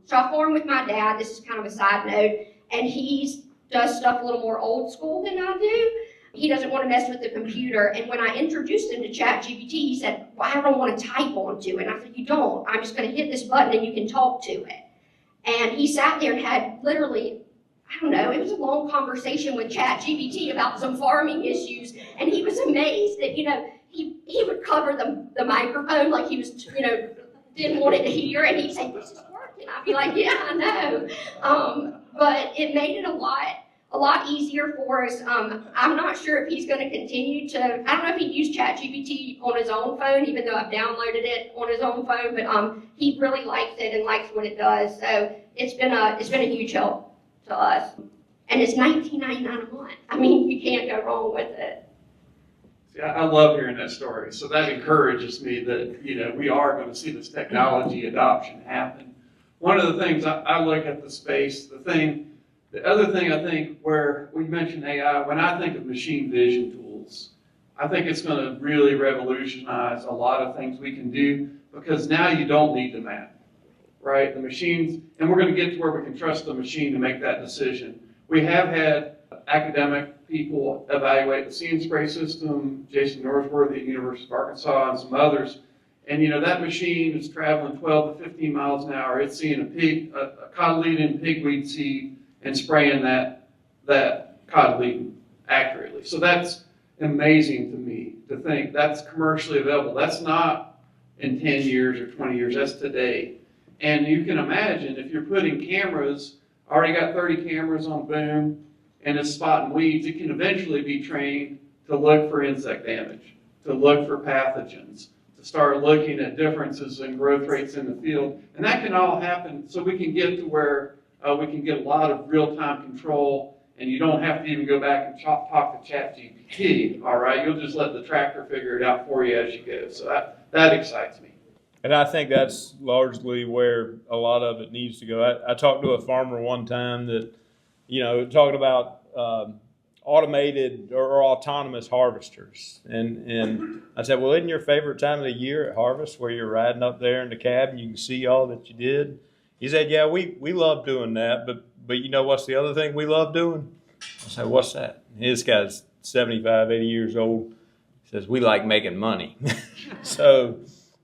So I formed with my dad. This is kind of a side note. And he does stuff a little more old school than I do. He doesn't want to mess with the computer. And when I introduced him to ChatGPT, he said, well, I don't want to type onto it. And I said, you don't. I'm just going to hit this button and you can talk to it. And he sat there and had literally, I don't know, it was a long conversation with ChatGPT about some farming issues. And he was amazed that, he would cover the microphone like he was, didn't want it to hear. And he'd say, this is working. I'd be like, yeah, I know. But it made it a lot easier for us. I'm not sure if he's going to continue to, I don't know if he'd use ChatGPT on his own phone, even though I've downloaded it on his own phone, but he really likes it and likes what it does. So it's been a huge help to us. And it's $19.99 a month. I mean, you can't go wrong with it. See, I love hearing that story. So that encourages me that, we are going to see this technology adoption happen. One of the things I look at the space, the other thing I think where we mentioned AI, when I think of machine vision tools, I think it's going to really revolutionize a lot of things we can do, because now you don't need the map, right? The machines, and we're going to get to where we can trust the machine to make that decision. We have had academic people evaluate the See and Spray system, Jason Norsworthy at University of Arkansas and some others. And that machine is traveling 12 to 15 miles an hour. It's seeing a cotyledon pigweed seed and spraying that cotyledon accurately. So that's amazing to me to think that's commercially available. That's not in 10 years or 20 years, that's today. And you can imagine if you're putting cameras, already got 30 cameras on a boom, and it's spotting weeds, it can eventually be trained to look for insect damage, to look for pathogens, to start looking at differences in growth rates in the field. And that can all happen so we can get to where we can get a lot of real-time control, and you don't have to even go back and talk to ChatGPT, all right? You'll just let the tractor figure it out for you as you go. So that excites me. And I think that's largely where a lot of it needs to go. I talked to a farmer one time that, talking about automated or autonomous harvesters. And I said, well, isn't your favorite time of the year at harvest where you're riding up there in the cab and you can see all that you did? He said, yeah, we love doing that, but you know what's the other thing we love doing? I said, what's that? His guy's 75, 80 years old. He says, we like making money. So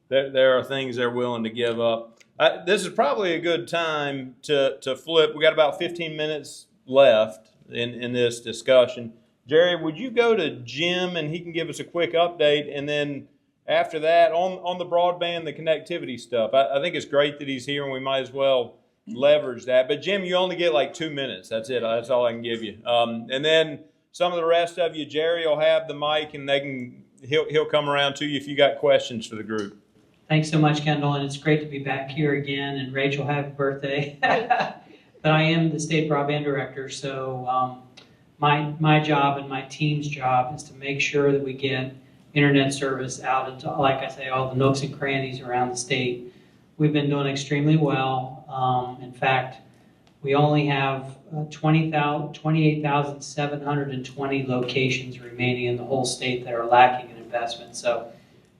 there are things they're willing to give up. This is probably a good time to flip. We got about 15 minutes left in this discussion. Jerry, would you go to Jim and he can give us a quick update, and then after that, on the broadband, the connectivity stuff. I think it's great that he's here, and we might as well leverage that. But Jim, you only get like 2 minutes. That's it. That's all I can give you. And then some of the rest of you, Jerry will have the mic, and they can he'll come around to you if you got questions for the group. Thanks so much, Kendall, and it's great to be back here again. And Rachel, happy birthday. But I am the state broadband director, so my job and my team's job is to make sure that we get internet service out into, like I say, all the nooks and crannies around the state. We've been doing extremely well. In fact, we only have 28,720 locations remaining in the whole state that are lacking in investment. So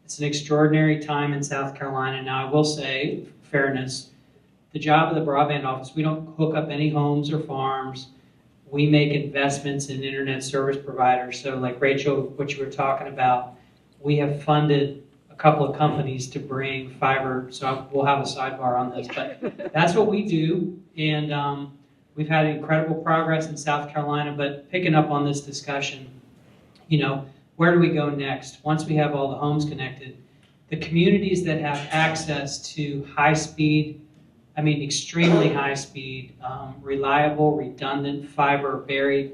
it's an extraordinary time in South Carolina. Now, I will say, fairness, the job of the broadband office, we don't hook up any homes or farms. We make investments in internet service providers. So like Rachel, what you were talking about, we have funded a couple of companies to bring fiber. So we'll have a sidebar on this, but that's what we do. And we've had incredible progress in South Carolina, but picking up on this discussion, where do we go next? Once we have all the homes connected, the communities that have access to high speed, extremely high speed, reliable, redundant fiber buried,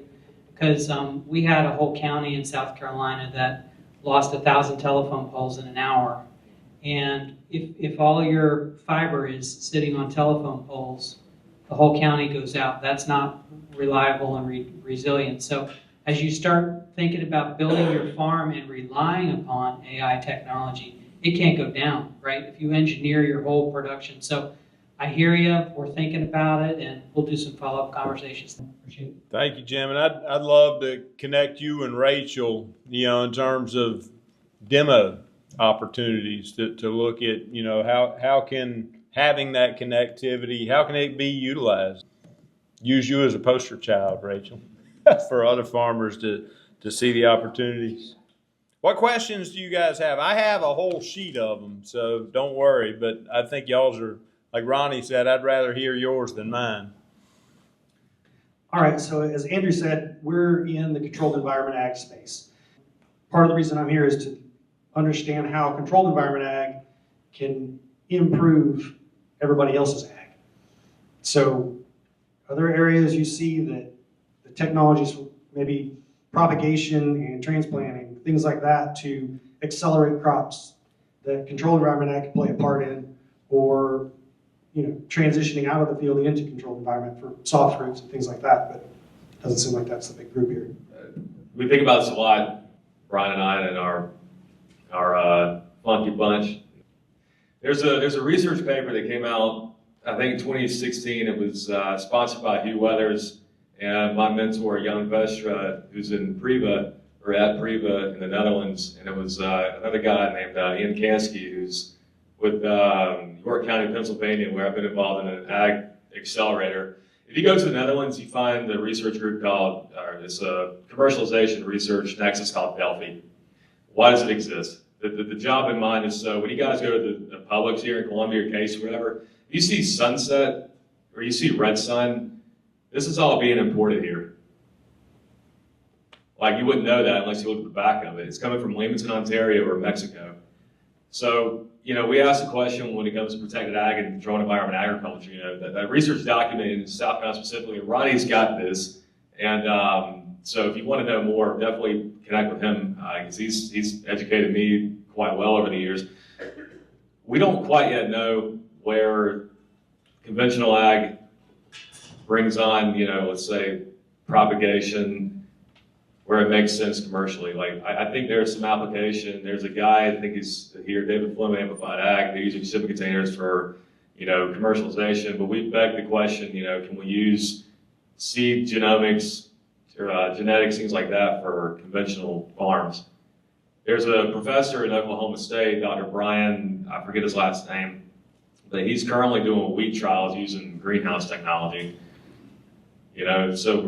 because we had a whole county in South Carolina that lost 1,000 telephone poles in an hour. And if all your fiber is sitting on telephone poles, the whole county goes out. That's not reliable and resilient. So as you start thinking about building your farm and relying upon AI technology, it can't go down, right? If you engineer your whole production. So I hear you, we're thinking about it, and we'll do some follow-up conversations. Appreciate it. Thank you, Jim. And I'd love to connect you and Rachel, in terms of demo opportunities to look at, how can having that connectivity, how can it be utilized? Use you as a poster child, Rachel, for other farmers to see the opportunities. What questions do you guys have? I have a whole sheet of them, so don't worry, but I think y'all's are, like Ronnie said, I'd rather hear yours than mine. All right, so as Andrew said, we're in the controlled environment ag space. Part of the reason I'm here is to understand how controlled environment ag can improve everybody else's ag. So are there areas you see that the technologies, maybe propagation and transplanting, things like that, to accelerate crops that controlled environment ag can play a part in, or transitioning out of the field into controlled environment for soft fruits and things like that, but it doesn't seem like that's the big group here. We think about this a lot, Brian and I, and our funky bunch. There's a research paper that came out, I think in 2016. It was sponsored by Hugh Weathers and my mentor, Jan Vestra, who's in Priva, or at Priva in the Netherlands. And it was another guy named Ian Kansky, who's with York County, Pennsylvania, where I've been involved in an ag accelerator. If you go to the Netherlands, you find the research group called, it's a commercialization research nexus called Delphi. Why does it exist? The job in mind is, so when you guys go to the Publix here in Columbia or Case or whatever, if you see sunset or you see red sun, this is all being imported here. Like, you wouldn't know that unless you look at the back of it. It's coming from Leamington, Ontario, or Mexico. So, we asked the question when it comes to protected ag and controlled environment agriculture, that research document in South Carolina specifically, Ronnie's got this. And so if you want to know more, definitely connect with him, because he's educated me quite well over the years. We don't quite yet know where conventional ag brings on, let's say, propagation, where it makes sense commercially. Like, I think there's some application. There's a guy, I think he's here, David Flynn, Amplified Ag. They're using shipping containers for, commercialization. But we beg the question, can we use seed genomics or genetics, things like that, for conventional farms? There's a professor at Oklahoma State, Dr. Brian, I forget his last name, but he's currently doing wheat trials using greenhouse technology. So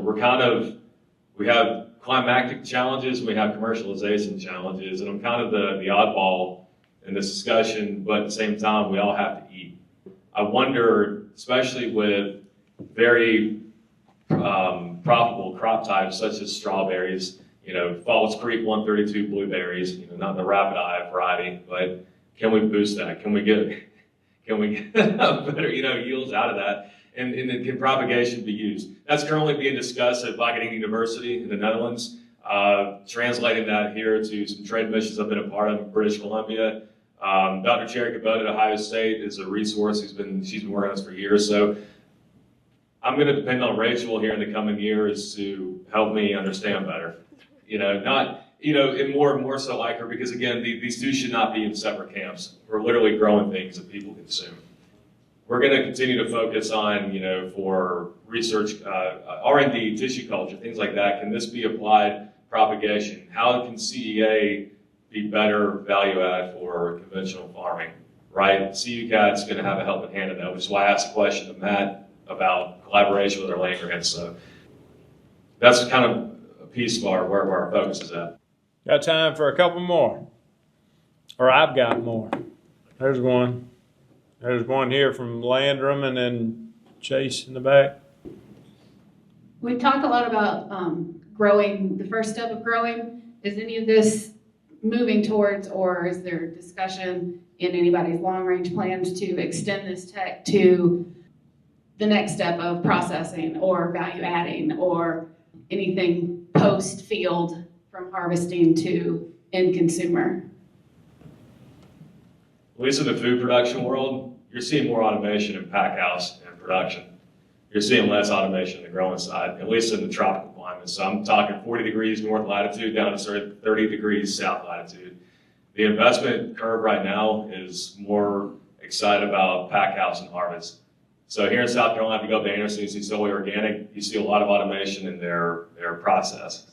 we have climactic challenges, and we have commercialization challenges, and I'm kind of the oddball in this discussion, but at the same time, we all have to eat. I wonder, especially with very profitable crop types such as strawberries, Falls Creek 132 blueberries, not the rapid eye variety, but can we boost that? Can we get better, yields out of that? And can propagation be used? That's currently being discussed at Wageningen University in the Netherlands. Translating that here to some trade missions I've been a part of in British Columbia. Dr. Cherry Cabot at Ohio State is a resource. She's been working on this for years. So I'm going to depend on Rachel here in the coming years to help me understand better. And more so like her, because again, these two should not be in separate camps. We're literally growing things that people consume. We're going to continue to focus on, for research, R&D, tissue culture, things like that. Can this be applied propagation? How can CEA be better value add for conventional farming, right? CUCAT's going to have a helping hand in that, which is why I asked a question to Matt about collaboration with our land grants. So that's kind of a piece of where our focus is at. Got time for a couple more? Or I've got more. There's one. There's one here from Landrum, and then Chase in the back. We've talked a lot about growing, the first step of growing. Is any of this moving towards, or is there discussion in anybody's long-range plans to extend this tech to the next step of processing or value adding or anything post-field from harvesting to end consumer? At least in the food production world, you're seeing more automation in pack house and production. You're seeing less automation in the growing side, at least in the tropical climates. So I'm talking 40 degrees north latitude down to 30 degrees south latitude. The investment curve right now is more excited about pack house and harvest. So here in South Carolina, if you go up to Anderson, you see solely organic, you see a lot of automation in their process.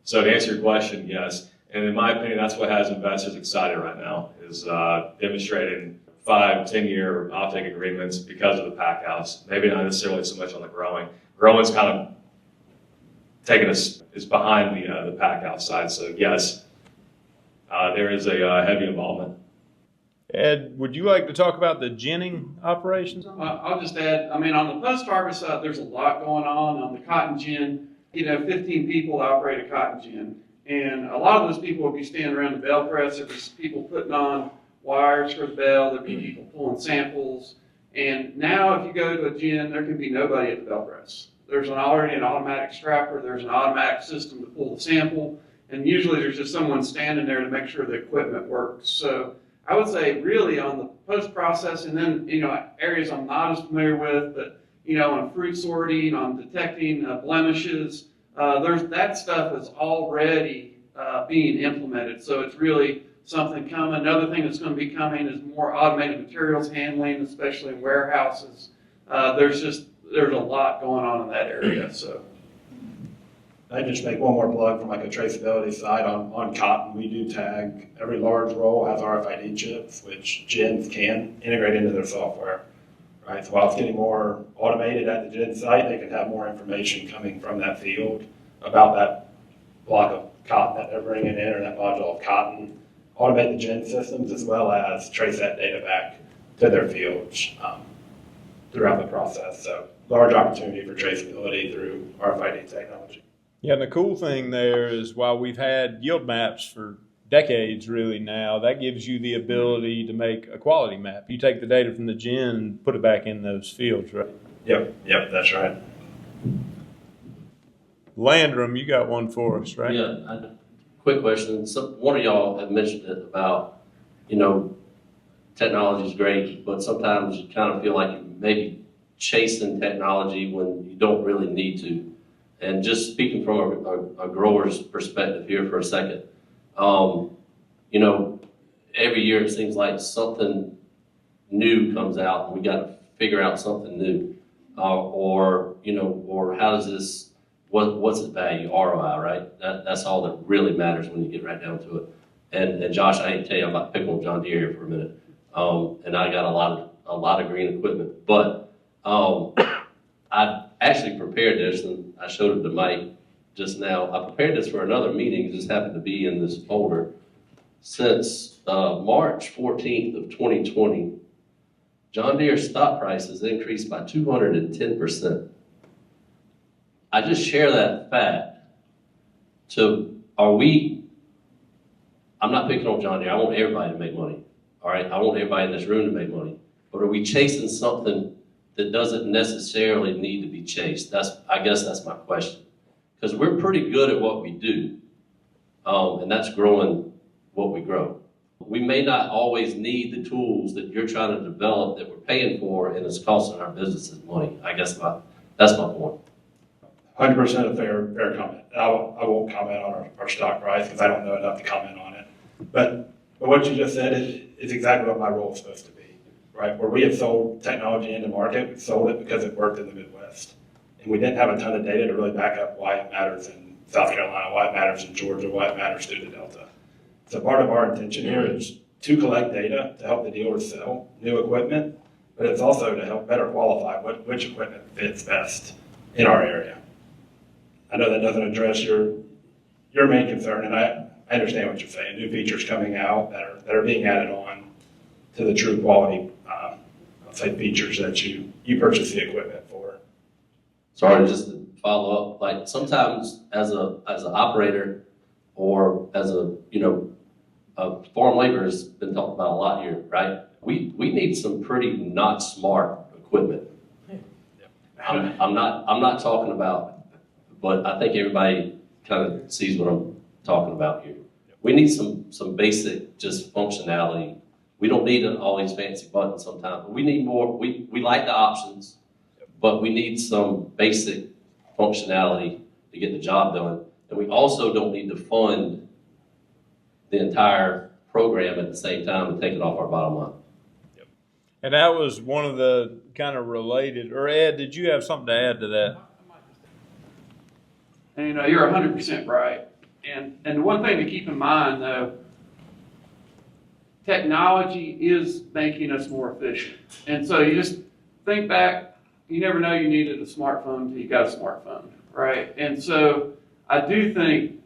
So to answer your question, yes. And in my opinion, that's what has investors excited right now, is demonstrating 5-10 year offtake agreements because of the pack house. Maybe not necessarily so much on the growing. Growing's kind of taking us, is behind the pack house side. So yes, there is a heavy involvement. Ed, would you like to talk about the ginning operations? I'll just add, on the post-harvest side, there's a lot going on the cotton gin. 15 people operate a cotton gin. And a lot of those people would be standing around the bale press. There's people putting on wires for the bale. There'd be people pulling samples. And now if you go to a gin, there can be nobody at the bale press. There's already an automatic strapper. There's an automatic system to pull the sample. And usually there's just someone standing there to make sure the equipment works. So I would say really on the post-processing, then, areas I'm not as familiar with, but, on fruit sorting, on detecting blemishes, that stuff is already being implemented. So it's really something coming. Another thing that's going to be coming is more automated materials handling, especially in warehouses. There's a lot going on in that area. So I just make one more plug from like a traceability side on cotton. We do tag. Every large roll has RFID chips, which gins can integrate into their software. Right, so while it's getting more automated at the gin site, they can have more information coming from that field about that block of cotton that they're bringing in, or that module of cotton. Automate the gin systems as well as trace that data back to their fields throughout the process. So large opportunity for traceability through RFID technology. Yeah, and the cool thing there is while we've had yield maps for decades really now, that gives you the ability to make a quality map. You take the data from the gin and put it back in those fields, right? Yep, that's right. Landrum, you got one for us, right? Yeah, quick question. One of y'all have mentioned it about, technology is great, but sometimes you kind of feel like you maybe chasing technology when you don't really need to. And just speaking from a grower's perspective here for a second, every year it seems like something new comes out and we got to figure out something new. Or how does this, what's its value, ROI, right? That's all that really matters when you get right down to it. And Josh, I hate to tell you, I'm about to pick on John Deere here for a minute. And I got a lot of green equipment, but I actually prepared this, and I showed it to Mike just now. I prepared this for another meeting. It just happened to be in this folder. Since March 14th of 2020, John Deere stock price has increased by 210%. I just share that fact I'm not picking on John Deere. I want everybody to make money. All right, I want everybody in this room to make money. But are we chasing something that doesn't necessarily need to be chased? I guess that's my question. Because we're pretty good at what we do. and that's growing what we grow. We may not always need the tools that you're trying to develop that we're paying for, and it's costing our businesses money. I guess that's my point. 100% a fair comment. I won't comment on our stock price because I don't know enough to comment on it. But what you just said is exactly what my role is supposed to be, right? Where we have sold technology into market, we sold it because it worked in the Midwest. And we didn't have a ton of data to really back up why it matters in South Carolina, why it matters in Georgia, why it matters through the Delta. So part of our intention here is to collect data to help the dealers sell new equipment, but it's also to help better qualify which equipment fits best in our area. I know that doesn't address your main concern, and I understand what you're saying. New features coming out that are being added on to the true quality, I'll say, features that you purchase the equipment for. Sorry, just to follow up, like sometimes as an operator or as a farm labor has been talked about a lot here, right? We need some pretty not smart equipment. I'm not talking about, but I think everybody kind of sees what I'm talking about here. We need some basic just functionality. We don't need all these fancy buttons sometimes. We need more. We like the options, but we need some basic functionality to get the job done. And we also don't need to fund the entire program at the same time and take it off our bottom line. And that was one of the kind of related, or Ed, did you have something to add to that? And you're 100% right. And the one thing to keep in mind, though, technology is making us more efficient. And so you just think back, you never know you needed a smartphone until you got a smartphone, right? And so I do think,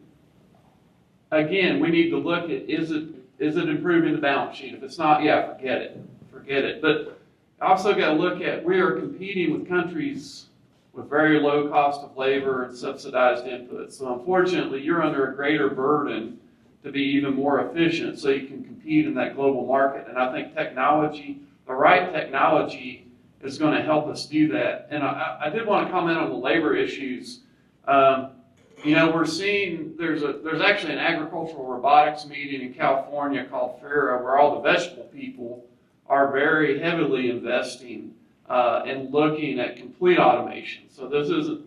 again, we need to look at, is it improving the balance sheet? If it's not, yeah, forget it. But also got to look at, we are competing with countries with very low cost of labor and subsidized inputs. So unfortunately, you're under a greater burden to be even more efficient so you can compete in that global market. And I think technology, the right technology, is going to help us do that. And I did want to comment on the labor issues. We're seeing there's actually an agricultural robotics meeting in California called FARA, where all the vegetable people are very heavily investing and looking at complete automation. So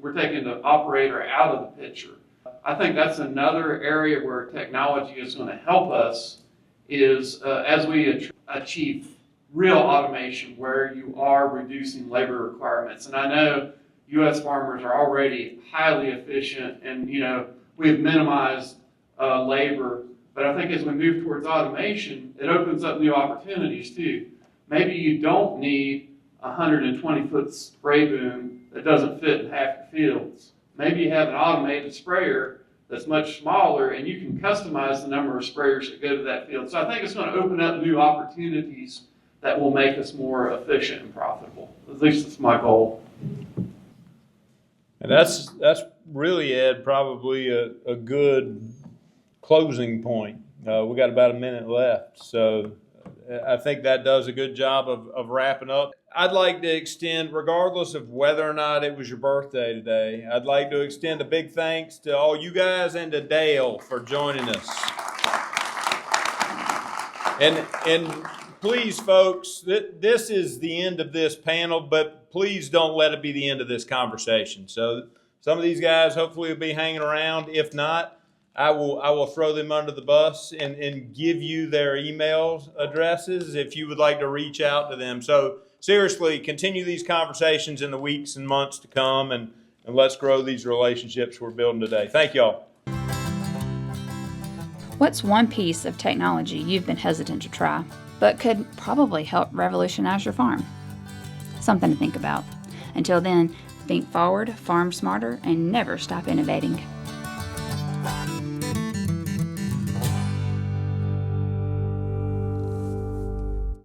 we're taking the operator out of the picture. I think that's another area where technology is going to help us is as we achieve real automation where you are reducing labor requirements. And I know U.S. farmers are already highly efficient and, we've minimized labor. But I think as we move towards automation, it opens up new opportunities too. Maybe you don't need a 120-foot spray boom that doesn't fit in half your fields. Maybe you have an automated sprayer that's much smaller and you can customize the number of sprayers that go to that field. So I think it's going to open up new opportunities that will make us more efficient and profitable. At least that's my goal. And that's really, Ed, probably a good closing point. We got about a minute left, so I think that does a good job of wrapping up. I'd like to extend, regardless of whether or not it was your birthday today, I'd like to extend a big thanks to all you guys and to Dale for joining us. And please, folks, this is the end of this panel, but please don't let it be the end of this conversation. So some of these guys hopefully will be hanging around. If not, I will throw them under the bus and give you their email addresses if you would like to reach out to them. So seriously, continue these conversations in the weeks and months to come, and let's grow these relationships we're building today. Thank y'all. What's one piece of technology you've been hesitant to try, but could probably help revolutionize your farm? Something to think about. Until then, think forward, farm smarter, and never stop innovating.